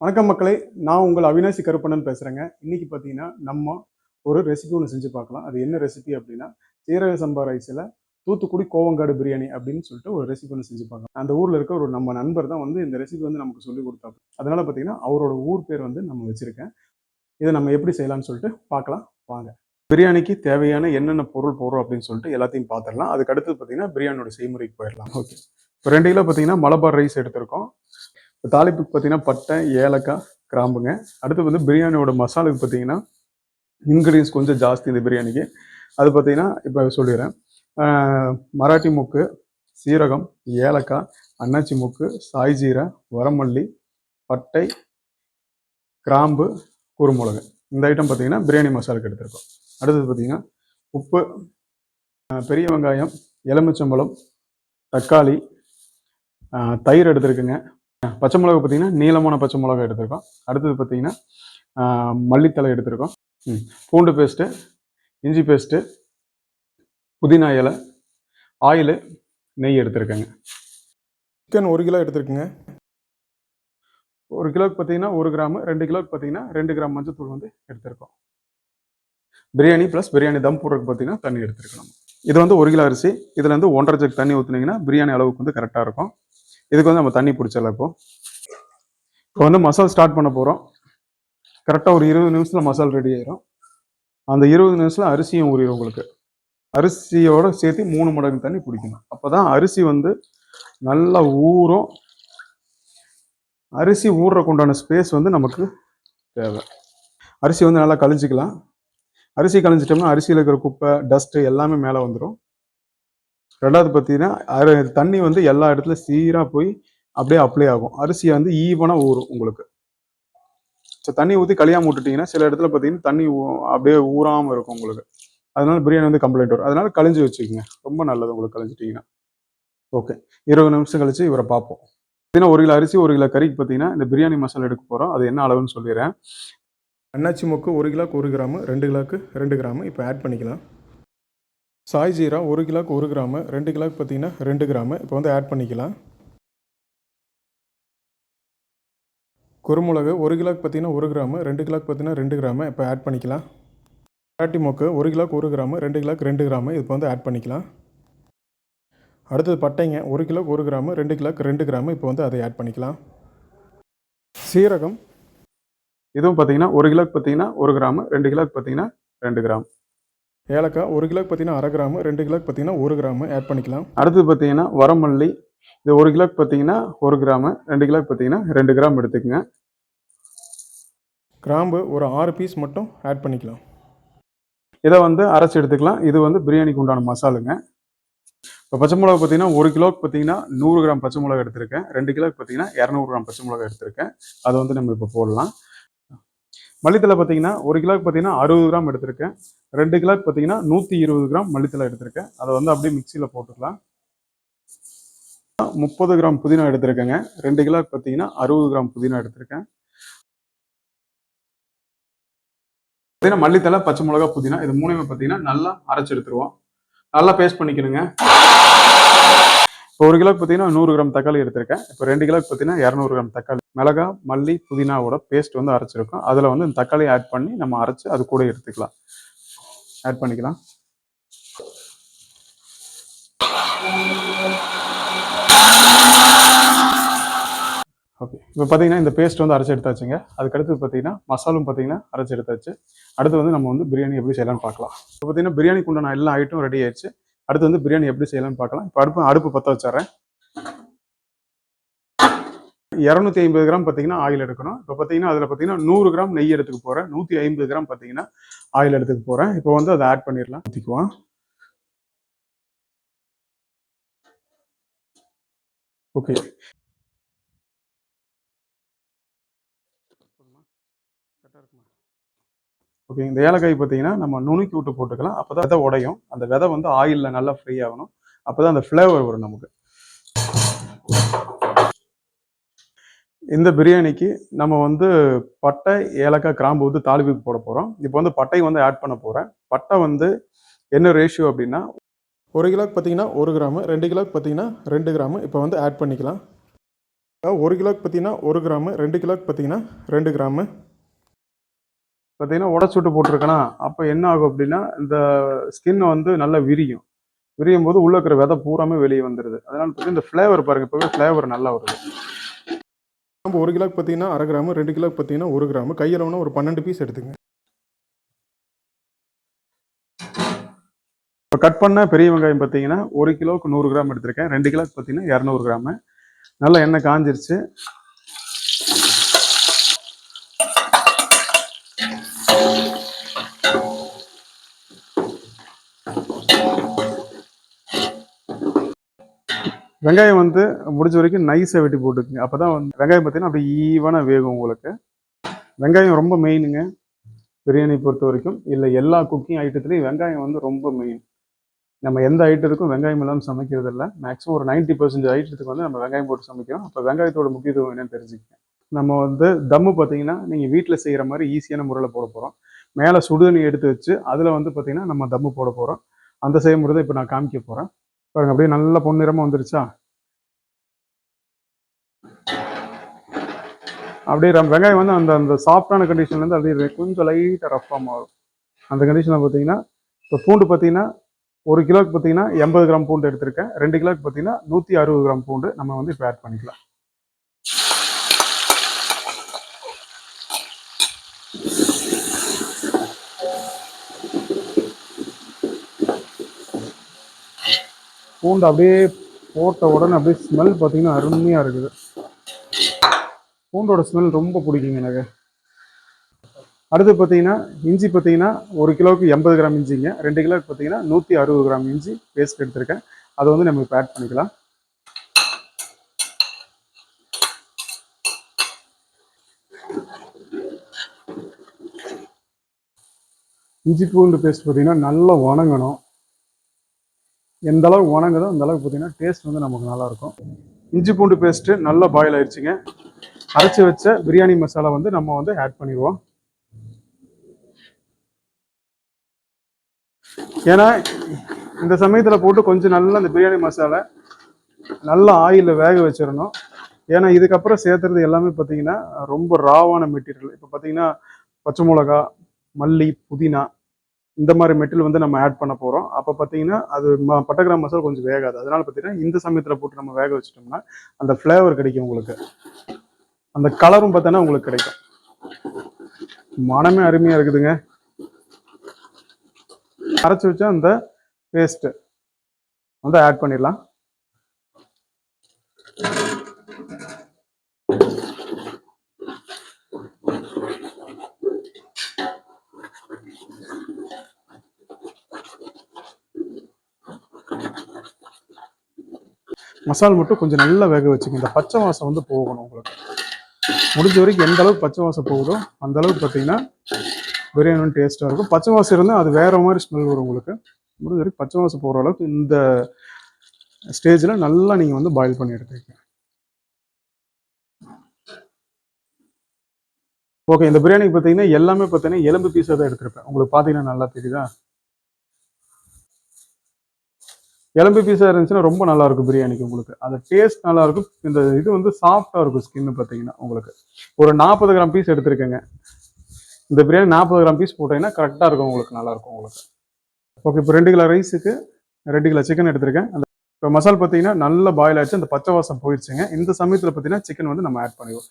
வணக்கம் மக்களே. நான் உங்கள் அவினாசி கருப்பண்ணன் பேசுகிறேங்க. இன்னைக்கு பார்த்தீங்கன்னா, நம்ம ஒரு ரெசிபி ஒன்று செஞ்சு பார்க்கலாம். அது என்ன ரெசிபி அப்படின்னா, சீரக சம்பா ரைஸில் தூத்துக்குடி கோவங்காடு பிரியாணி அப்படின்னு சொல்லிட்டு ஒரு ரெசிபி ஒன்று செஞ்சு பார்க்கலாம். அந்த ஊரில் இருக்க ஒரு நம்ம நண்பர் தான் வந்து இந்த ரெசிபி வந்து நமக்கு சொல்லிக் கொடுத்தாரு. அதனால பார்த்தீங்கன்னா, அவரோட ஊர் பேர் வந்து நம்ம வச்சிருக்கேன். இதை நம்ம எப்படி செய்யலாம்னு சொல்லிட்டு பார்க்கலாம் வாங்க. பிரியாணிக்கு தேவையான என்னென்ன பொருள் போடுறோம் அப்படின்னு சொல்லிட்டு எல்லாத்தையும் பார்த்துடலாம். அதுக்கு அடுத்து பார்த்தீங்கன்னா, பிரியாணியோட செய்முறைக்கு போயிடலாம். ஓகே. இப்போ 2 கிலோ பார்த்தீங்கன்னா மலபார் ரைஸ் எடுத்திருக்கோம். இப்போ தாளிப்புக்கு பார்த்தீங்கன்னா பட்டை, ஏலக்காய், கிராம்புங்க. அடுத்து வந்து பிரியாணியோட மசாலுக்கு பார்த்தீங்கன்னா இன்க்ரீடியன்ஸ் கொஞ்சம் ஜாஸ்தி இந்த பிரியாணிக்கு. அது பார்த்தீங்கன்னா இப்போ சொல்லிடுறேன். மராட்டி மொக்கு, சீரகம், ஏலக்காய், அன்னாச்சி மொக்கு, சாய் ஜீரா, வரமல்லி, பட்டை, கிராம்பு, குருமிளகு. இந்த ஐட்டம் பார்த்தீங்கன்னா பிரியாணி மசாலுக்கு எடுத்திருக்கோம். அடுத்தது பார்த்தீங்கன்னா உப்பு, பெரிய வெங்காயம், எலுமிச்சம்பழம், தக்காளி, தயிர் எடுத்துருக்குங்க. பச்சை மிளகா பார்த்தீங்கன்னா நீளமான பச்சை மிளகா எடுத்திருக்கோம். அடுத்தது பார்த்தீங்கன்னா மல்லித்தலை எடுத்திருக்கோம். பூண்டு பேஸ்ட்டு, இஞ்சி பேஸ்ட்டு, புதினா இலை, ஆயிலு, நெய் எடுத்துருக்கேங்க. Chicken 1 kilo எடுத்துருக்குங்க. 1 கிலோவுக்கு பார்த்தீங்கன்னா 1 கிராமு, 2 கிலோவுக்கு பார்த்தீங்கன்னா 2 கிராம் மஞ்சத்தூள் வந்து எடுத்திருக்கோம். பிரியாணி ப்ளஸ் பிரியாணி தம் போடுறதுக்கு பார்த்தீங்கன்னா தண்ணி எடுத்துருக்கணும். இது வந்து 1 கிலோ அரிசி. இதில் வந்து 1.5 ஜக் தண்ணி ஊற்றுனீங்கன்னா பிரியாணி அளவுக்கு வந்து கரெக்டாக இருக்கும். இதுக்கு வந்து நம்ம தண்ணி பிடிச்சல. இப்போ வந்து மசால் ஸ்டார்ட் பண்ண போகிறோம். கரெக்டாக ஒரு 20 நிமிஷத்தில் மசால் ரெடி ஆயிரும். அந்த 20 நிமிஷத்தில் அரிசியும் ஊறிடும். உங்களுக்கு அரிசியோட சேர்த்து 3 மடங்கு தண்ணி பிடிக்கணும். அப்போ தான் அரிசி வந்து நல்லா ஊறும். அரிசி ஊறுறக்கு உண்டான ஸ்பேஸ் வந்து நமக்கு தேவை. அரிசி வந்து நல்லா கழிஞ்சிக்கலாம். அரிசி கழிஞ்சிட்டோம்னா அரிசியில் இருக்கிற குப்பை, டஸ்ட்டு எல்லாமே மேலே வந்துடும். ரெண்டாவது பார்த்தீங்கன்னா தண்ணி வந்து எல்லா இடத்துலையும் சீராக போய் அப்படியே அப்ளை ஆகும். அரிசியை வந்து ஈவனாக ஊறும் உங்களுக்கு. ஸோ தண்ணி ஊற்றி கழியாமல் விட்டுட்டிங்கன்னா சில இடத்துல பார்த்தீங்கன்னா தண்ணி அப்படியே ஊறாமல் இருக்கும் உங்களுக்கு. அதனால பிரியாணி வந்து கம்ப்ளைண்ட் வரும். அதனால கழிஞ்சு வச்சுக்கோங்க. ரொம்ப நல்லது உங்களுக்கு கழிஞ்சிட்டிங்கன்னா. ஓகே, 20 நிமிஷம் கழிச்சு இவரை பார்ப்போம். பார்த்தீங்கன்னா 1 கிலோ அரிசி 1 கிலோ கறிக்கு பார்த்தீங்கன்னா இந்த பிரியாணி மசாலா எடுக்க போகிறோம். அது என்ன அளவுன்னு சொல்லிடுறேன். அன்னாச்சி மொக்கு 1 கிலோக்கு 1 கிராமு, 2 கிலோக்கு 2 கிராமு இப்போ ஆட் பண்ணிக்கலாம். சாய் ஜீரா 1 கிலோக்கு 1 கிராமு, 2 கிலோக்கு பார்த்தீங்கன்னா 2 கிராமு இப்போ வந்து ஆட் பண்ணிக்கலாம். குருமிளகு 1 கிலோக்கு பார்த்தீங்கன்னா 1 கிராமு, 2 கிலோக்கு பார்த்தீங்கன்னா 2 கிராமு இப்போ ஆட் பண்ணிக்கலாம். மராட்டி மொக்கு 1 கிலோக்கு 1 கிராமு, 2 கிலோக்கு 2 கிராமு இப்போ வந்து ஆட் பண்ணிக்கலாம். அடுத்தது பட்டைங்க 1 கிலோக்கு 1 கிராமு, 2 கிலோக்கு 2 கிராமு இப்போ வந்து அதை ஆட் பண்ணிக்கலாம். சீரகம் இதுவும் பார்த்தீங்கன்னா 1 கிலோக்கு பார்த்தீங்கன்னா 1 கிராமு, 2 கிலோக்கு பார்த்தீங்கன்னா 2 கிராம். ஏலக்காய் 1 கிலோக்கு பார்த்தீங்கன்னா 1/2 கிராமு, 2 கிலோக்கு பார்த்தீங்கன்னா 1 கிராமு ஆட் பண்ணிக்கலாம். அடுத்தது பார்த்தீங்கன்னா வரமல்லி. இது 1 கிலோக்கு பார்த்தீங்கன்னா 1 கிராமு, 2 கிலோக்கு பார்த்தீங்கன்னா 2 கிராம் எடுத்துக்கங்க. கிராம்பு ஒரு 6 பீஸ் மட்டும் ஆட் பண்ணிக்கலாம். இதை வந்து அரைச்சி எடுத்துக்கலாம். இது வந்து பிரியாணிக்கு உண்டான மசாலுங்க. இப்போ பச்சை மிளகா பார்த்தீங்கன்னா 1 கிலோக்கு பார்த்தீங்கன்னா 100 கிராம் பச்சை மிளகா எடுத்திருக்கேன். 2 கிலோக்கு பார்த்தீங்கன்னா 200 கிராம் பச்சை மிளகா எடுத்திருக்கேன். அதை வந்து நம்ம இப்போ போடலாம். மல்லித்தலை பார்த்தீங்கன்னா 1 கிலோக்கு பார்த்தீங்கன்னா 60 கிராம் எடுத்திருக்கேன். 2 கிலோக்கு பார்த்தீங்கன்னா 120 கிராம் மல்லித்தலை எடுத்திருக்கேன். அதை வந்து அப்படியே மிக்சியில் போட்டுக்கலாம். 30 கிராம் புதினா எடுத்திருக்கேங்க. 2 கிலோக்கு பார்த்தீங்கன்னா 60 கிராம் புதினா எடுத்திருக்கேன். பார்த்தீங்கன்னா மல்லித்தலை, பச்சை மிளகா, புதினா இது மூணுமே பார்த்தீங்கன்னா நல்லா அரைச்சி எடுத்துருவோம். நல்லா பேஸ்ட் பண்ணிக்கணுங்க. இப்போ 1 கிலோக்கு பார்த்தீங்கன்னா 100 கிராம் தக்காளி எடுத்திருக்கேன். இப்போ 2 கிலோக்கு பார்த்தீங்கன்னா 200 கிராம் தக்காளி, மிளகா, மல்லி, புதினாவோட பேஸ்ட் வந்து அரைச்சிருக்கோம். அதில் வந்து இந்த தக்காளி ஆட் பண்ணி நம்ம அரைச்சி அது கூட எடுத்துக்கலாம். ஆட் பண்ணிக்கலாம். ஓகே, இப்போ பார்த்தீங்கன்னா இந்த பேஸ்ட் வந்து அரைச்சி எடுத்தாச்சுங்க. அதுக்கடுத்து பார்த்தீங்கன்னா மசாலும் பார்த்தீங்கன்னா அரைச்சி எடுத்தாச்சு. அடுத்து வந்து நம்ம வந்து பிரியாணி எப்படி செய்யலாம்னு பார்க்கலாம். இப்போ பார்த்தீங்கன்னா பிரியாணிக்கு உண்டான எல்லா ஐட்டம் ரெடி ஆயிடுச்சு. அடுத்து வந்து பிரியாணி எப்படி செய்யலாம்னு பார்க்கலாம். இப்போ அடுப்பு பற்ற வச்சிடுறேன். 250 கிராம் பார்த்தீங்கன்னா ஆயில் எடுக்கணும். இப்போ பார்த்தீங்கன்னா அதில் பார்த்தீங்கன்னா 100 கிராம் நெய் எடுத்துக்க போகிறேன். 150 கிராம் பார்த்தீங்கன்னா ஆயில் எடுத்துக்க போகிறேன். இப்போ வந்து அதை ஆட் பண்ணிடலாம். ஊற்றிக்குவோம். Okay, okay. இந்த ஏலக்காய் பார்த்தீங்கன்னா நம்ம நுணுக்கி விட்டு போட்டுக்கலாம். அப்போ தான் விதை உடையும். அந்த விதை வந்து ஆயிலில் நல்லா ஃப்ரீ ஆகணும். அப்போ தான் அந்த ஃப்ளேவர் வரும் நமக்கு. இந்த பிரியாணிக்கு நம்ம வந்து பட்டை, ஏலக்காய், கிராம்பு வந்து தாளிப்புக்கு போட போகிறோம். இப்போ வந்து பட்டை வந்து ஆட் பண்ண போகிறேன். பட்டை வந்து என்ன ரேஷியோ அப்படின்னா 1 கிலோக்கு பார்த்தீங்கன்னா 1 கிராமு, 2 கிலோக்கு பார்த்தீங்கன்னா 2 கிராமு இப்போ வந்து ஆட் பண்ணிக்கலாம். 1 கிலோக்கு பார்த்தீங்கன்னா 1 கிராமு, 2 கிலோக்கு பார்த்தீங்கன்னா 2 கிராமு. பார்த்தீங்கன்னா உடச்சு விட்டு போட்டிருக்கேனா, அப்போ என்ன ஆகும் அப்படின்னா, இந்த ஸ்கின் வந்து நல்லா விரியும். விரியும் போது உள்ள இருக்கிற விதை பூராமே வெளியே வந்துடுது. அதனால பார்த்தீங்கன்னா இந்த ஃப்ளேவர் பாருங்க, இப்போவே ஃப்ளேவர் நல்லா வருது. நம்ம 1 கிலோக்கு பார்த்தீங்கன்னா 1/2 கிராமு, 2 கிலோக்கு பார்த்தீங்கன்னா 1 கிராமு, கையளவுனா ஒரு 12 பீஸ் எடுத்துங்க. இப்போ கட் பண்ண பெரிய வெங்காயம் பார்த்தீங்கன்னா 1 கிலோவுக்கு 100 கிராம் எடுத்திருக்கேன். 2 கிலோக்கு பார்த்தீங்கன்னா 200 கிராமு. நல்லா எண்ணெய் காஞ்சிருச்சு. வெங்காயம் வந்து முடிஞ்ச வரைக்கும் நைஸாக வெட்டி போட்டுக்குங்க. அப்போ தான் வந்து வெங்காயம் பார்த்தீங்கன்னா அப்படி ஈவனாக வேகும் உங்களுக்கு. வெங்காயம் ரொம்ப மெயினுங்க பிரியாணி பொறுத்த வரைக்கும். இல்லை எல்லா குக்கிங் ஐட்டத்துலையும் வெங்காயம் வந்து ரொம்ப மெயின். நம்ம எந்த ஐட்டத்துக்கும் வெங்காயம் இல்லாமல் சமைக்கிறது இல்லை. மேக்ஸிமம் ஒரு 90% ஐட்டத்துக்கு வந்து நம்ம வெங்காயம் போட்டு சமைக்கிறோம். அப்போ வெங்காயத்தோட முக்கியத்துவம் என்னன்னு தெரிஞ்சுக்கங்க. நம்ம வந்து தம்மு பார்த்தீங்கன்னா நீங்கள் வீட்டில் செய்கிற மாதிரி ஈஸியான முறையில் போட போகிறோம். மேலே சுடுதண்ணி எடுத்து வச்சு அதில் வந்து பார்த்தீங்கன்னா நம்ம தம்மு போட போகிறோம். அந்த செய்முறை தான் இப்போ நான் காமிக்க போகிறேன். பாருங்க அப்படியே நல்ல பொன்னிறமாக வந்துருச்சா. அப்படியே வெங்காயம் வந்து அந்த அந்த சாஃப்டான கண்டிஷன்லேருந்து அப்படியே கொஞ்சம் லைட்டாக ரஃப்பாக மாறும். அந்த கண்டிஷனில் பார்த்தீங்கன்னா இப்போ பூண்டு பார்த்தீங்கன்னா 1 கிலோக்கு பார்த்தீங்கன்னா 80 கிராம் பூண்டு எடுத்திருக்கேன். 2 கிலோக்கு பார்த்தீங்கன்னா 160 கிராம் பூண்டு நம்ம வந்து இப்போ ஆட் பண்ணிக்கலாம். பூண்டு அப்படியே போட்ட உடனே அப்படியே ஸ்மெல் பார்த்தீங்கன்னா அருமையாக இருக்குது. பூண்டோட ஸ்மெல் ரொம்ப பிடிக்குங்க எனக்கு. அடுத்து பார்த்தீங்கன்னா இஞ்சி பார்த்தீங்கன்னா 1 கிலோவுக்கு 80 கிராம் இஞ்சிங்க. 2 கிலோவுக்கு பார்த்தீங்கன்னா 160 கிராம் இஞ்சி பேஸ்ட் எடுத்திருக்கேன். அதை வந்து நம்ம இப்போ ஆட் பண்ணிக்கலாம். இஞ்சி பூண்டு பேஸ்ட் பார்த்தீங்கன்னா நல்லா வணங்கணும். எந்த அளவுக்கு வணங்குதோ அந்த அளவுக்கு பார்த்தீங்கன்னா டேஸ்ட் வந்து நமக்கு நல்லாயிருக்கும். இஞ்சி பூண்டு பேஸ்ட்டு நல்லா பாயில் ஆயிடுச்சுங்க. அரைச்சி வச்ச பிரியாணி மசாலா வந்து நம்ம வந்து ஆட் பண்ணிடுவோம். ஏன்னா இந்த சமயத்தில் போட்டு கொஞ்சம் நல்லா அந்த பிரியாணி மசாலா நல்லா ஆயிலில் வேக வச்சிடணும். ஏன்னா இதுக்கப்புறம் சேர்த்துறது எல்லாமே பார்த்தீங்கன்னா ரொம்ப ராவான மெட்டீரியல். இப்போ பார்த்தீங்கன்னா பச்சை மிளகா, மல்லி, புதினா இந்த மாதிரி மெட்டீரியல் வந்து நம்ம ஆட் பண்ண போகிறோம். அப்போ பார்த்தீங்கன்னா அது பட்டை கிராம்பு மசாலா கொஞ்சம் வேகாது. அதனால பார்த்தீங்கன்னா இந்த சமயத்தில் போட்டு நம்ம வேக வச்சிட்டோம்னா அந்த ஃப்ளேவர் கிடைக்கும் உங்களுக்கு. அந்த கலரும் பார்த்தோன்னா உங்களுக்கு கிடைக்கும். மனமே அருமையாக இருக்குதுங்க. அரைச்சி வச்சா அந்த பேஸ்ட்டு வந்து ஆட் பண்ணிடலாம். மசால் மட்டும் கொஞ்சம் நல்லா வேக வச்சுங்க. இந்த பச்சை வாசம் வந்து போகணும் உங்களுக்கு. முடிஞ்ச வரைக்கும் எந்த அளவுக்கு பச்சை வாசம் போகுதோ அந்த அளவுக்கு பார்த்தீங்கன்னா பிரியாணி டேஸ்ட்டாக இருக்கும். பச்சை வாசம் இருந்தால் அது வேற மாதிரி ஸ்மெல் வரும் உங்களுக்கு. முடிஞ்ச வரைக்கும் பச்சை வாசம் போகிற அளவுக்கு இந்த ஸ்டேஜில் நல்லா நீங்கள் வந்து பாயில் பண்ணி எடுத்துக்கங்க. ஓகே, இந்த பிரியாணிக்கு பார்த்தீங்கன்னா எல்லாமே பார்த்தீங்கன்னா எலும்பு பீஸாக தான் எடுத்திருப்பேன். உங்களுக்கு பார்த்தீங்கன்னா நல்லா தெரியுதா. எலும்பு பீஸாக இருந்துச்சுன்னா ரொம்ப நல்லா இருக்கும் பிரியாணிக்கு உங்களுக்கு. அந்த டேஸ்ட் நல்லா இருக்கும். இந்த இது வந்து சாஃப்டாக இருக்கும் ஸ்கின்னு பார்த்தீங்கன்னா உங்களுக்கு. ஒரு 40 கிராம் பீஸ் எடுத்திருக்கேங்க. இந்த பிரியாணி 40 கிராம் பீஸ் போட்டீங்கன்னா கரெக்டாக இருக்கும் உங்களுக்கு, நல்லா இருக்கும் உங்களுக்கு. ஓகே, இப்போ 2 கிலோ ரைஸுக்கு 2 கிலோ சிக்கன் எடுத்திருக்கேன். அந்த இப்போ மசால் பார்த்தீங்கன்னா நல்லா பாயில் ஆயிடுச்சு. அந்த பச்சை வாசம் போயிடுச்சுங்க. இந்த சமயத்தில் பார்த்தீங்கன்னா சிக்கன் வந்து நம்ம ஆட் பண்ணிடுவோம்.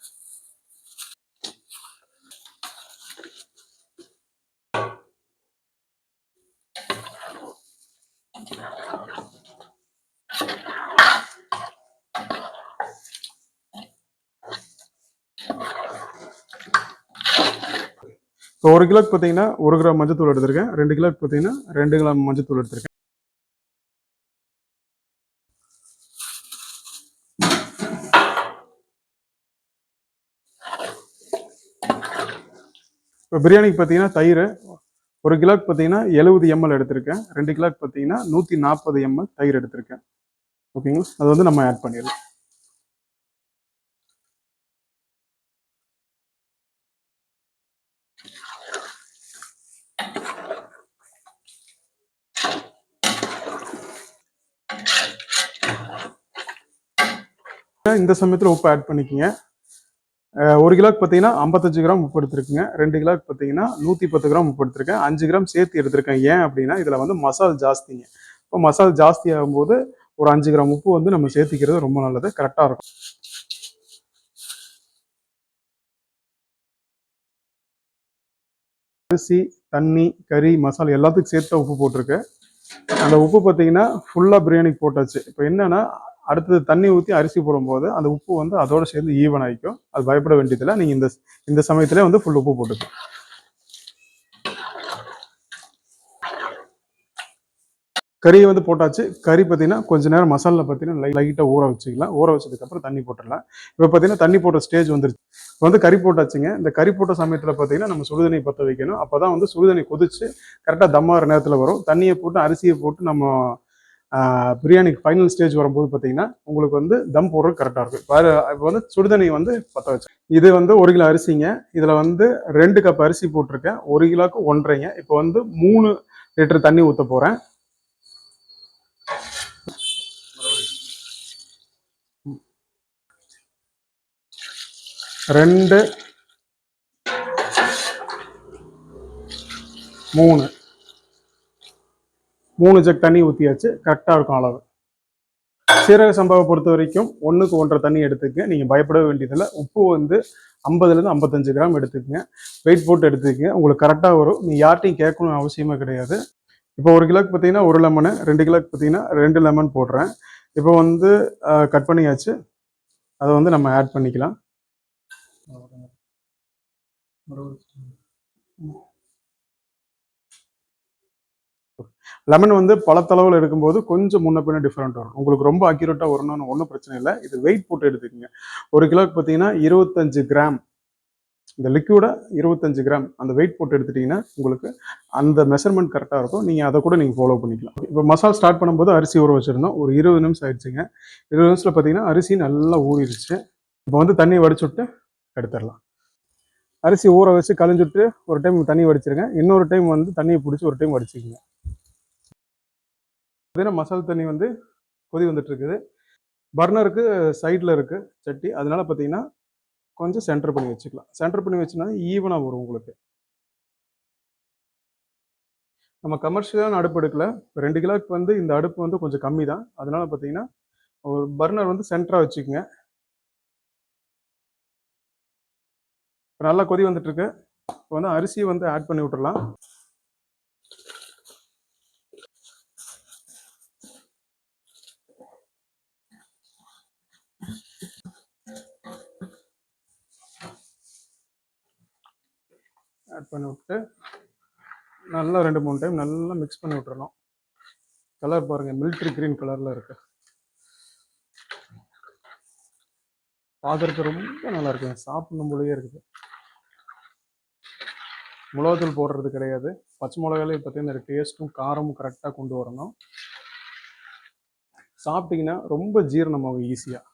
இப்போ 1 கிலோக்கு பார்த்தீங்கன்னா 1 கிராம் மஞ்சத்தூள் எடுத்திருக்கேன். 2 கிலோக்கு பார்த்தீங்கன்னா 2 கிராம் மஞ்சத்தூள் எடுத்திருக்கேன். இப்போ பிரியாணிக்கு பார்த்தீங்கன்னா தயிர் 1 கிலோக்கு பார்த்தீங்கன்னா 70 ml எடுத்திருக்கேன். 2 கிலோக்கு பார்த்தீங்கன்னா 140 ml தயிர் எடுத்திருக்கேன். ஓகேங்களா, அது வந்து நம்ம ஆட் பண்ணிடலாம். இந்த சமயத்தில் உப்பு ஆட் பண்ணிக்கோங்க. 1 கிலோக்கு பார்த்தீங்கன்னா 55 கிராம் உப்பு எடுத்துருக்குங்க. 2 கிலோக்கு பார்த்தீங்கன்னா 110 கிராம் உப்பு எடுத்திருக்கேன். 5 கிராம் சேர்த்து எடுத்திருக்கேன். ஏன் அப்படின்னா இதில் வந்து மசால் ஜாஸ்திங்க. இப்போ மசால் ஜாஸ்தி ஆகும்போது ஒரு 5 கிராம் உப்பு வந்து நம்ம சேர்த்திக்கிறது ரொம்ப நல்லது, கரெக்டாக இருக்கும். அரிசி, தண்ணி, கறி, மசாலா எல்லாத்துக்கும் சேர்த்து உப்பு போட்டிருக்கு. அந்த உப்பு பார்த்தீங்கன்னா ஃபுல்லாக பிரியாணிக்கு போட்டாச்சு. இப்போ என்னன்னா அடுத்தது தண்ணி ஊற்றி அரிசி போடும்போது அந்த உப்பு வந்து அதோட சேர்ந்து ஈவன் ஆகிக்கும். அது பயப்பட வேண்டியதில்லை. நீங்கள் இந்த சமயத்திலே வந்து ஃபுல் உப்பு போட்டுக்கலாம். கறியை வந்து போட்டாச்சு. கறி பார்த்தீங்கன்னா கொஞ்ச நேரம் மசாலா பார்த்தீங்கன்னா லைட்டாக ஊற வச்சுக்கலாம். ஊற வச்சதுக்கப்புறம் தண்ணி போட்டுடலாம். இப்போ பார்த்தீங்கன்னா தண்ணி போட்ட ஸ்டேஜ் வந்துருச்சு. இப்போ வந்து கறி போட்டாச்சுங்க. இந்த கறி போட்ட சமயத்தில் பார்த்தீங்கன்னா நம்ம சுடுதண்ணி பற்ற வைக்கணும். அப்போ தான் வந்து சுடுதண்ணி கொதிச்சு கரெக்டாக தம்மாகிற நேரத்தில் வரும். தண்ணியை போட்டு அரிசியை போட்டு நம்ம பிரியாணிக்கு ஃபைனல் ஸ்டேஜ் வரும்போது பார்த்தீங்கன்னா உங்களுக்கு வந்து தம் போடுறது கரெக்டாக இருக்கும். இப்போ வந்து சுடுதண்ணி வந்து பற்ற வச்சு இது வந்து 1 கிலோ அரிசிங்க. இதில் வந்து 2 கப் அரிசி போட்டிருக்கேன். 1 கிலோக்கு 1.5ங்க. இப்போ வந்து 3 லிட்டர் தண்ணி ஊற்ற போகிறேன். 2 3 ஜக் தண்ணி ஊற்றியாச்சு. கரெக்டாக இருக்கும் அளவு. சீரக சம்பாவை பொறுத்த வரைக்கும் 1க்கு 1.5 தண்ணி எடுத்துக்கங்க. நீங்கள் பயப்பட வேண்டியதில்லை. உப்பு வந்து 50லேருந்து 55 கிராம் எடுத்துக்கங்க. வெயிட் போட்டு எடுத்துக்கங்க. உங்களுக்கு கரெக்டாக வரும். நீங்கள் யார்ட்டையும் கேட்கணும்னு அவசியமே கிடையாது. இப்போ 1 கிலோக்கு பார்த்தீங்கன்னா 1 லெமனு, 2 கிலோக்கு பார்த்தீங்கன்னா 2 லெமன் போடுறேன். இப்போ வந்து கட் பண்ணியாச்சு. அதை வந்து நம்ம ஆட் பண்ணிக்கலாம். லெமன் வந்து பழத்தளவில் எடுக்கும்போது கொஞ்சம் முன்ன பின்ன டிஃப்ரெண்ட் வரும். உங்களுக்கு ரொம்ப அக்யூரேட்டாக வரணும்னு ஒன்றும் பிரச்சனை இல்லை. இது வெயிட் போட்டு எடுத்துக்கோங்க. 1 கிலோக்கு பார்த்தீங்கன்னா 25 கிராம் இந்த லிக்யூடை 25 கிராம் அந்த வெயிட் போட்டு எடுத்துட்டிங்கன்னா உங்களுக்கு அந்த மெஷர்மெண்ட் கரெக்டாக இருக்கும். நீங்கள் அதை கூட நீங்கள் ஃபாலோ பண்ணிக்கலாம். இப்போ மசாலா ஸ்டார்ட் பண்ணும்போது அரிசி ஊற வச்சுருந்தோம். ஒரு 20 நிமிஷம் ஆயிடுச்சுங்க. 20 நிமிஷத்தில் பார்த்தீங்கன்னா அரிசி நல்லா ஊறிடுச்சு. இப்போ வந்து தண்ணி வடிச்சுட்டு எடுத்துடலாம். அரிசி ஊற வச்சு கழிஞ்சுட்டு ஒரு டைம் தண்ணி வடிச்சிருங்க. இன்னொரு டைம் வந்து தண்ணியை பிடிச்சி ஒரு டைம் வடிச்சிக்கங்க. பார்த்தீங்கன்னா மசாலா தண்ணி வந்து கொதி வந்துட்டு இருக்குது. பர்னருக்கு சைடில் இருக்குது சட்டி. அதனால பார்த்தீங்கன்னா கொஞ்சம் சென்டர் பண்ணி வச்சுக்கலாம். சென்டர் பண்ணி வச்சுனா ஈவனாக வரும் உங்களுக்கு. நம்ம கமர்ஷியலான அடுப்பு எடுக்கல. 2 கிலோக்கு வந்து இந்த அடுப்பு வந்து கொஞ்சம் கம்மி தான். அதனால பார்த்தீங்கன்னா ஒரு பர்னர் வந்து சென்டராக வச்சுக்கோங்க. இப்போ நல்லா கொதி வந்துட்டு இருக்கு. இப்போ வந்து அரிசியை வந்து ஆட் பண்ணி விட்டுறலாம். ஆட் பண்ணி விட்டு நல்லா 2-3 டைம் நல்லா மிக்ஸ் பண்ணி விட்டுறணும். கலர் பாருங்கள், மிலிட்ரி கிரீன் கலரில் இருக்கு. பார்க்குறதுக்கு ரொம்ப நல்லா இருக்குங்க. சாப்பிடணும் போலயே இருக்குது. மிளகாத்தூள் போடுறது கிடையாது. பச்சை மிளகாலே பார்த்தீங்கன்னா டேஸ்ட்டும் காரமும் கரெக்டாக கொண்டு வரணும். சாப்பிட்டிங்கன்னா ரொம்ப ஜீரணமாகும் ஈஸியாக.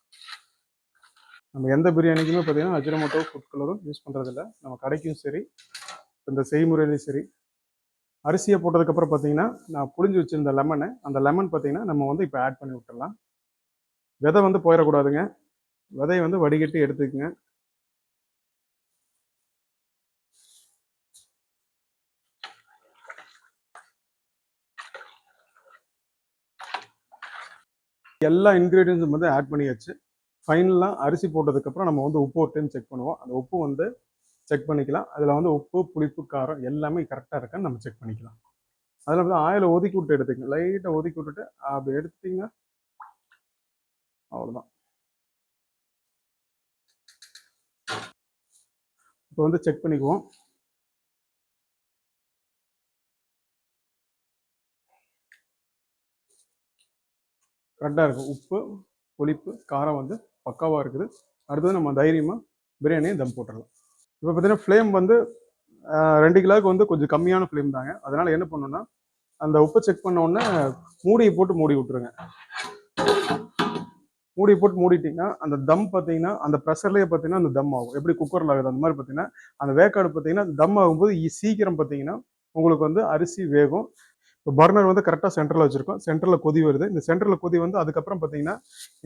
நம்ம எந்த பிரியாணிக்குமே பார்த்தீங்கன்னா அஜினமோட்டோ ஃபுட் கலரும் யூஸ் பண்ணுறதில்ல. நம்ம கடைக்கும் சரி இந்த செய்முறையிலையும் சரி. அரிசியை போட்டதுக்கப்புறம் பார்த்தீங்கன்னா நான் புளிஞ்சு வச்சுருந்த லெமனு, அந்த லெமன் பார்த்தீங்கன்னா நம்ம வந்து இப்போ ஆட் பண்ணி விட்டுடலாம். விதை வந்து போயிடக்கூடாதுங்க. விதையை வந்து வடிகட்டி எடுத்துக்கங்க. எல்லா இன்க்ரீடியன்ஸும் வந்து ஆட் பண்ணியாச்சு. ஃபைனலாக அரிசி போட்டதுக்கப்புறம் நம்ம வந்து உப்பு ஒரு டைம் செக் பண்ணுவோம். அந்த உப்பு வந்து செக் பண்ணிக்கலாம். அதில் வந்து உப்பு, புளிப்பு, காரம் எல்லாமே கரெக்டாக இருக்கான்னு நம்ம செக் பண்ணிக்கலாம். அதில் வந்து ஆயிலை ஒதுக்கி விட்டு எடுத்துக்கங்க. லைட்டாக ஒதுக்கி விட்டுட்டு அப்படி எடுத்தீங்க அவ்வளோதான். இப்போ வந்து செக் பண்ணிக்குவோம். கரெக்டாக இருக்கும். உப்பு, புளிப்பு, காரம் வந்து பக்காவாக இருக்குது. அடுத்தது நம்ம தைரியமாக பிரியாணியை தம் போட்டுடலாம். இப்போ பார்த்தீங்கன்னா ஃப்ளேம் வந்து 2 கிலோவுக்கு வந்து கொஞ்சம் கம்மியான ஃப்ளேம் தாங்க. அதனால் என்ன பண்ணணும்னா அந்த உப்பை செக் பண்ண உடனே மூடியை போட்டு மூடி விட்டுருங்க. மூடி போட்டு மூடிட்டிங்கன்னா அந்த தம் பார்த்தீங்கன்னா அந்த ப்ரெஷர்லேயே பார்த்தீங்கன்னா அந்த தம் ஆகும். எப்படி குக்கரில் ஆகுது அந்த மாதிரி பார்த்தீங்கன்னா அந்த வேக்காடு பார்த்தீங்கன்னா தம் ஆகும்போது சீக்கிரம் பார்த்தீங்கன்னா உங்களுக்கு வந்து அரிசி வேகும். இப்போ பர்னர் வந்து கரெக்டாக சென்டரில் வச்சுருக்கோம். சென்டரில் கொதி வருது. இந்த சென்டரில் கொதி வந்து அதுக்கப்புறம் பார்த்தீங்கன்னா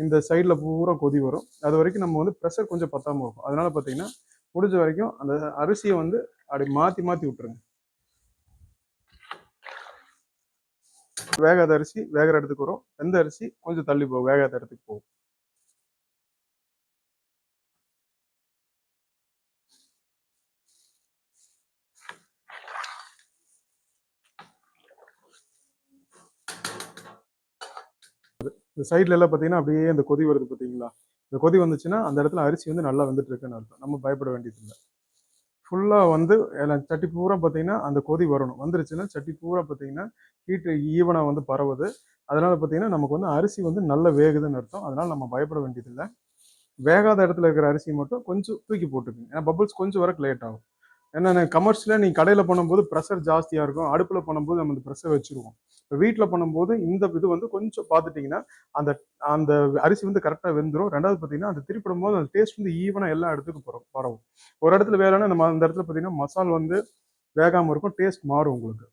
இந்த சைடில் பூரா கொதி வரும். அது வரைக்கும் நம்ம வந்து ப்ரெஷர் கொஞ்சம் பத்தாமல் இருக்கும். அதனால பார்த்தீங்கன்னா முடிஞ்ச வரைக்கும் அந்த அரிசியை வந்து அப்படி மாற்றி மாற்றி விட்டுருங்க. வேகாத அரிசி வேகிற இடத்துக்கு வரும். வெந்த அரிசி கொஞ்சம் தள்ளி போகும், வேகாத இடத்துக்கு போகும். இந்த சைட்ல எல்லாம் பார்த்தீங்கன்னா அப்படியே இந்த கொதி வருது பார்த்தீங்களா? இந்த கொதி வந்துச்சுன்னா அந்த இடத்துல அரிசி வந்து நல்லா வெந்துட்டு இருக்குன்னு அர்த்தம். நம்ம பயப்பட வேண்டியதில்லை. ஃபுல்லாக வந்து சட்டி பூரா பார்த்தீங்கன்னா அந்த கொதி வரணும். வந்துருச்சுன்னா சட்டி பூரா பார்த்தீங்கன்னா ஹீட்டு ஈவனாக வந்து பரவுது. அதனால பார்த்தீங்கன்னா நமக்கு வந்து அரிசி வந்து நல்லா வேகுதுன்னு அர்த்தம். அதனால நம்ம பயப்பட வேண்டியதில்லை. வேகாத இடத்துல இருக்கிற அரிசி மட்டும் கொஞ்சம் தூக்கி போட்டுக்குங்க. ஏன்னா பபுள்ஸ் கொஞ்சம் வரக்கு லேட் ஆகும். ஏன்னா கமர்ஷியலாக நீங்கள் கடையில் பண்ணும்போது ப்ரெஷர் ஜாஸ்தியாக இருக்கும். அடுப்பில் பண்ணும்போது நம்ம இந்த ப்ரெஷர் வச்சுருவோம். இப்போ வீட்டில் பண்ணும்போது இந்த இது வந்து கொஞ்சம் பார்த்துட்டிங்கன்னா அந்த அந்த அரிசி வந்து கரெக்டாக வெந்துடும். ரெண்டாவது பார்த்தீங்கன்னா அந்த திருப்பிடும் போது அந்த டேஸ்ட் வந்து ஈவனாக எல்லா இடத்துக்கும் பரவும். ஒரு இடத்துல வேலைன்னா நம்ம அந்த இடத்துல பார்த்தீங்கன்னா மசால் வந்து வேகாமல் இருக்கும், டேஸ்ட் மாறும் உங்களுக்கு.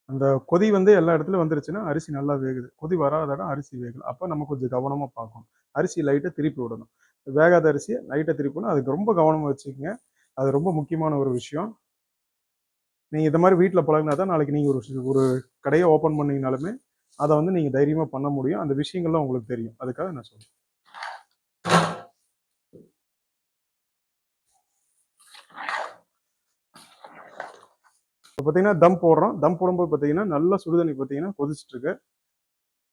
அந்த கொதி வந்து எல்லா இடத்துலையும் வந்துருச்சுன்னா அரிசி நல்லா வேகுது. கொதி வராத இடம் அரிசி வேகல. அப்போ நம்ம கொஞ்சம் கவனமாக பார்க்கணும். அரிசி லைட்டாக திருப்பி விடணும். வேகாத அரிசியை லைட்டாக திருப்பி விடணும். அதுக்கு ரொம்ப கவனமாக வச்சுக்கோங்க. அது ரொம்ப முக்கியமான ஒரு விஷயம். நீங்கள் இந்த மாதிரி வீட்டில் பழகினா தான் நாளைக்கு நீங்கள் ஒரு கடையை ஓப்பன் பண்ணீங்கனாலுமே அதை வந்து நீங்கள் தைரியமாக பண்ண முடியும். அந்த விஷயங்கள்லாம் உங்களுக்கு தெரியும். அதுக்காக நான் சொல்றேன். இப்போ பார்த்தீங்கன்னா தம் போடுறோம். தம் போடும்போது பார்த்தீங்கன்னா நல்லா சுடுதண்ணி பார்த்தீங்கன்னா கொதிச்சுட்டு இருக்கு.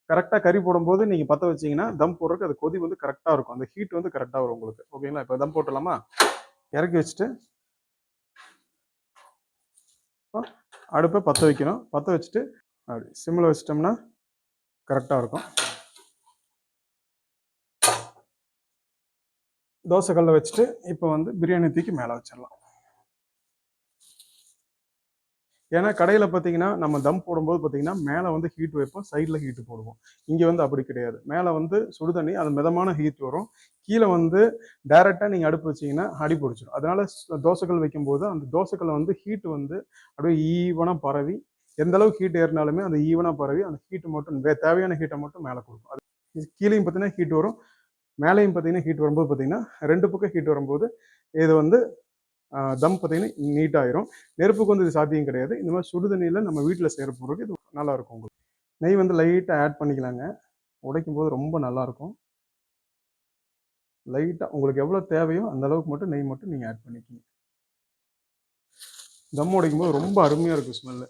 கரெக்டாக கறி போடும்போது நீங்கள் பற்ற வச்சிங்கன்னா தம் போடுறதுக்கு அது கொதி வந்து கரெக்டாக இருக்கும். அந்த ஹீட் வந்து கரெக்டாக வரும் உங்களுக்கு. ஓகேங்களா? இப்போ தம் போட்டுடலாமா? இறக்கி வச்சுட்டு அடுப்பை பற்ற வைக்கணும். பற்ற வச்சுட்டு அப்படி சிம்மில் வச்சிட்டோம்னா கரெக்டாக இருக்கும். தோசை கல்லை வச்சுட்டு இப்போ வந்து பிரியாணி தூக்கி மேலே வச்சிடலாம். ஏன்னா கடையில் பார்த்தீங்கன்னா நம்ம தம் போடும்போது பார்த்தீங்கன்னா மேலே வந்து ஹீட் வைப்போம், சைடில் ஹீட்டு போடுவோம். இங்கே வந்து அப்படி கிடையாது. மேலே வந்து சுடுதண்ணி அது மிதமான ஹீட் வரும். கீழே வந்து டைரெக்டாக நீங்கள் அடுப்பு வச்சிங்கன்னா அடி பிடிச்சிடும். அதனால தோசைக்கல் வைக்கும்போது அந்த தோசைக்கல்லை வந்து ஹீட்டு வந்து அப்படியே ஈவனாக பரவி எந்த அளவுக்கு ஹீட் ஏறினாலுமே அந்த ஈவனாக பரவி அந்த ஹீட்டு மட்டும் தேவையான ஹீட்டை மட்டும் மேலே கொடுக்கும். அது கீழேயும் பார்த்தீங்கன்னா ஹீட் வரும், மேலேயும் பார்த்தீங்கன்னா ஹீட் வரும்போது பார்த்தீங்கன்னா ரெண்டு பக்கம் ஹீட் வரும்போது இது வந்து தம் பார்த்தீங்கன்னா நீட்டாயிரும். நெருப்புக்கு வந்து இது சாத்தியம் கிடையாது. இந்த மாதிரி சுடுதண்ணியில் நம்ம வீட்டில் செய்கிற பொருளுக்கு இது நல்லாயிருக்கும் உங்களுக்கு. நெய் வந்து லைட்டாக ஆட் பண்ணிக்கலாங்க. உடைக்கும் போது ரொம்ப நல்லாயிருக்கும். லைட்டாக உங்களுக்கு எவ்வளோ தேவையோ அந்த அளவுக்கு மட்டும் நெய் மட்டும் நீங்கள் ஆட் பண்ணிக்கிங்க. தம் உடைக்கும் போது ரொம்ப அருமையாக இருக்கும் ஸ்மெல்லு.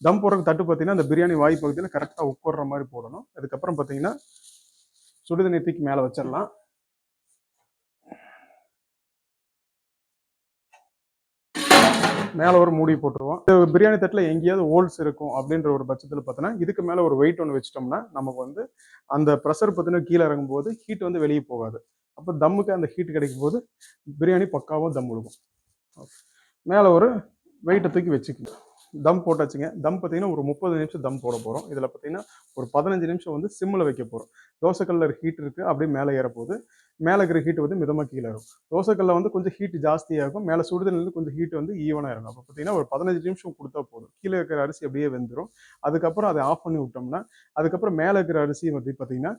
தம் போடுறதுக்கு தட்டு பார்த்தீங்கன்னா அந்த பிரியாணி வாய் பகுதியில் கரெக்டாக உட்கார்ற மாதிரி போடணும். அதுக்கப்புறம் பார்த்தீங்கன்னா சுடுதண்ணி தூக்கி மேலே வச்சிடலாம். மேலே ஒரு மூடி போட்டுருவோம். பிரியாணி தட்டில் எங்கேயாவது ஹோல்ஸ் இருக்கும் அப்படின்ற ஒரு பட்சத்தில் பார்த்தோன்னா இதுக்கு மேலே ஒரு வெயிட் ஒன்று வச்சிட்டோம்னா நமக்கு வந்து அந்த ப்ரெஷர் பார்த்தீங்கன்னா கீழே இறங்கும்போது ஹீட் வந்து வெளியே போகாது. அப்போ தம்முக்கு அந்த ஹீட் கிடைக்கும் போது பிரியாணி பக்காவாக தம் விழுகும். மேலே ஒரு வெயிட்டை தூக்கி வச்சுக்கணும். தம் போட்டாச்சுங்க. தம் பார்த்தீங்கன்னா ஒரு 30 நிமிஷம் தம் போட போகிறோம். இதில் பார்த்தீங்கன்னா ஒரு 15 நிமிஷம் வந்து சிம்மில் வைக்க போகிறோம். தோசைக்கல்லில் ஹீட் இருக்குது, அப்படியே மேலே ஏறப்போகுது. மேலே இருக்கிற ஹீட் வந்து மிதமாக கீழே இருக்கும். தோசைக்கல்லில் வந்து கொஞ்சம் ஹீட் ஜாஸ்தியாகும், மேலே சுடுதண்ணிலேருந்து கொஞ்சம் ஹீட் வந்து ஈவனாக இருக்கும். அப்போ பார்த்தீங்கன்னா ஒரு 15 நிமிஷம் கொடுத்தா போதும். கீழே இருக்கிற அரிசி அப்படியே வெந்துடும். அதுக்கப்புறம் அதை ஆஃப் பண்ணி விட்டோம்னா அதுக்கப்புறம் மேலே இருக்கிற அரிசி வந்து பார்த்தீங்கன்னா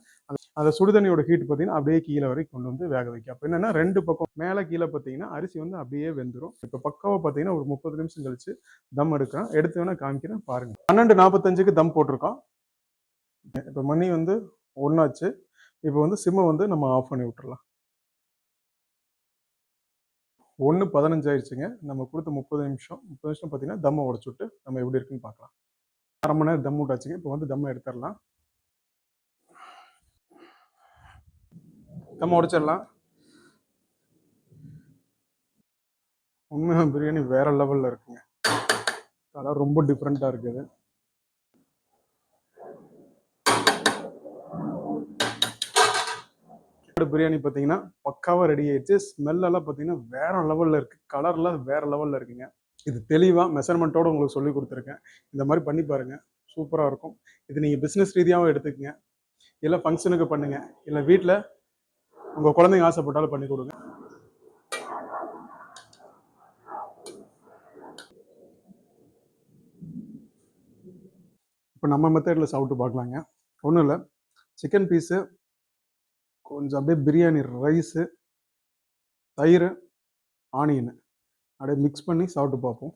அந்த சுடுதண்ணியோட ஹீட் பார்த்தீங்கன்னா அப்படியே கீழே வரைக்கும் கொண்டு வந்து வேக வைக்கும். அப்போ என்னன்னா ரெண்டு பக்கம் மேலே கீழே பார்த்தீங்கன்னா அரிசி வந்து அப்படியே வெந்துடும். இப்போ பக்காவாக பார்த்தீங்கன்னா ஒரு 30 நிமிஷம் கழிச்சு தம் எடுக்கிறோம். எடுத்து வேணா காமிக்கிறேன் பாருங்க. 12:45க்கு தம் போட்டிருக்கோம். இப்போ மணி வந்து 1 ஆச்சு. இப்போ வந்து சிம்மை வந்து நம்ம ஆஃப் பண்ணி விட்டுறலாம். 1:15 ஆயிடுச்சுங்க. நம்ம கொடுத்த 30 நிமிஷம் பார்த்தீங்கன்னா தம்மை உடச்சு விட்டு நம்ம எப்படி இருக்குன்னு பார்க்கலாம். 1/2 மணி நேரம் தம் விட்டாச்சுங்க. இப்போ வந்து தம்மை எடுத்துடலாம். தம்மை உடைச்சிடலாம். உண்மையாக பிரியாணி வேற லெவலில் இருக்குங்க. அதான் ரொம்ப டிஃப்ரெண்ட்டாக இருக்குது. பிரியாணி பார்த்தீங்கன்னா பக்காவாக ரெடி ஆயிடுச்சு. ஸ்மெல்லெல்லாம் பார்த்தீங்கன்னா வேற லெவலில் இருக்குது. கலர்லாம் வேற லெவலில் இருக்குங்க. இது தெளிவாக மெஷர்மெண்ட்டோடு உங்களுக்கு சொல்லி கொடுத்துருக்கேன். இந்த மாதிரி பண்ணி பாருங்கள், சூப்பராக இருக்கும். இது நீங்கள் பிஸ்னஸ் ரீதியாகவும் எடுத்துக்கங்க, இல்லை ஃபங்க்ஷனுக்கு பண்ணுங்கள், இல்லை வீட்டில் உங்கள் குழந்தைங்க ஆசைப்பட்டாலும் பண்ணி கொடுங்க. இப்போ நம்ம மெத்தடில் சாப்பிட்டு பார்க்கலாங்க. ஒன்றும் இல்லை, சிக்கன் பீஸு, கொஞ்சம் அப்படியே பிரியாணி ரைஸு, தயிர், ஆனியன் அப்படியே மிக்ஸ் பண்ணி சாப்பிட்டு பார்ப்போம்.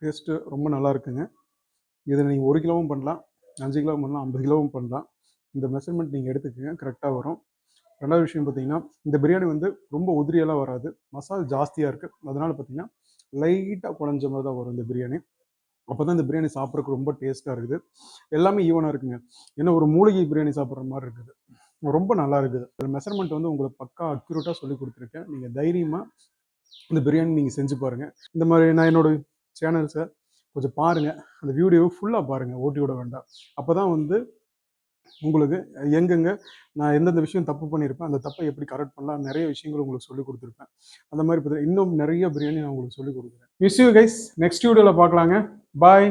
டேஸ்ட்டு ரொம்ப நல்லா இருக்குங்க. இதில் நீங்கள் 1 கிலோவும் பண்ணலாம், 5 கிலோவும் பண்ணலாம், 50 கிலோவும் பண்ணலாம். இந்த மெஷர்மெண்ட் நீங்கள் எடுத்துக்கங்க, கரெக்டாக வரும். ரெண்டாவது விஷயம் பார்த்தீங்கன்னா, இந்த பிரியாணி வந்து ரொம்ப உதிரியெல்லாம் வராது, மசாலா ஜாஸ்தியாக இருக்குது. அதனால் பார்த்தீங்கன்னா லைட்டாக குழஞ்ச மாதிரி தான் வரும் இந்த பிரியாணி. அப்போ தான் இந்த பிரியாணி சாப்பிட்றதுக்கு ரொம்ப டேஸ்ட்டாக இருக்குது. எல்லாமே ஈவனாக இருக்குங்க. ஏன்னா ஒரு மூலிகை பிரியாணி சாப்பிட்ற மாதிரி இருக்குது. ரொம்ப நல்லா இருக்குது. மெஷர்மெண்ட் வந்து உங்களுக்கு பக்கா அக்யூரேட்டாக சொல்லி கொடுத்துருக்கேன். நீங்கள் தைரியமாக இந்த பிரியாணி நீங்கள் செஞ்சு பாருங்கள். இந்த மாதிரி நான் என்னோட சேனல்ஸை கொஞ்சம் பாருங்கள், அந்த வீடியோவை ஃபுல்லாக பாருங்கள், ஓட்டி விட வேண்டாம். அப்போ தான் வந்து உங்களுக்கு எங்கெங்கே நான் எந்தெந்த விஷயம் தப்பு பண்ணியிருப்பேன், அந்த தப்பை எப்படி கரெக்ட் பண்ணலாம், நிறைய விஷயங்கள் உங்களுக்கு சொல்லிக் கொடுத்துருப்பேன். அந்த மாதிரி இன்னும் நிறைய பிரியாணி நான் உங்களுக்கு சொல்லிக் கொடுக்குறேன். மிஸ் யூ கைஸ், நெக்ஸ்ட் வீடியோவில் பார்க்கலாங்க. பாய்.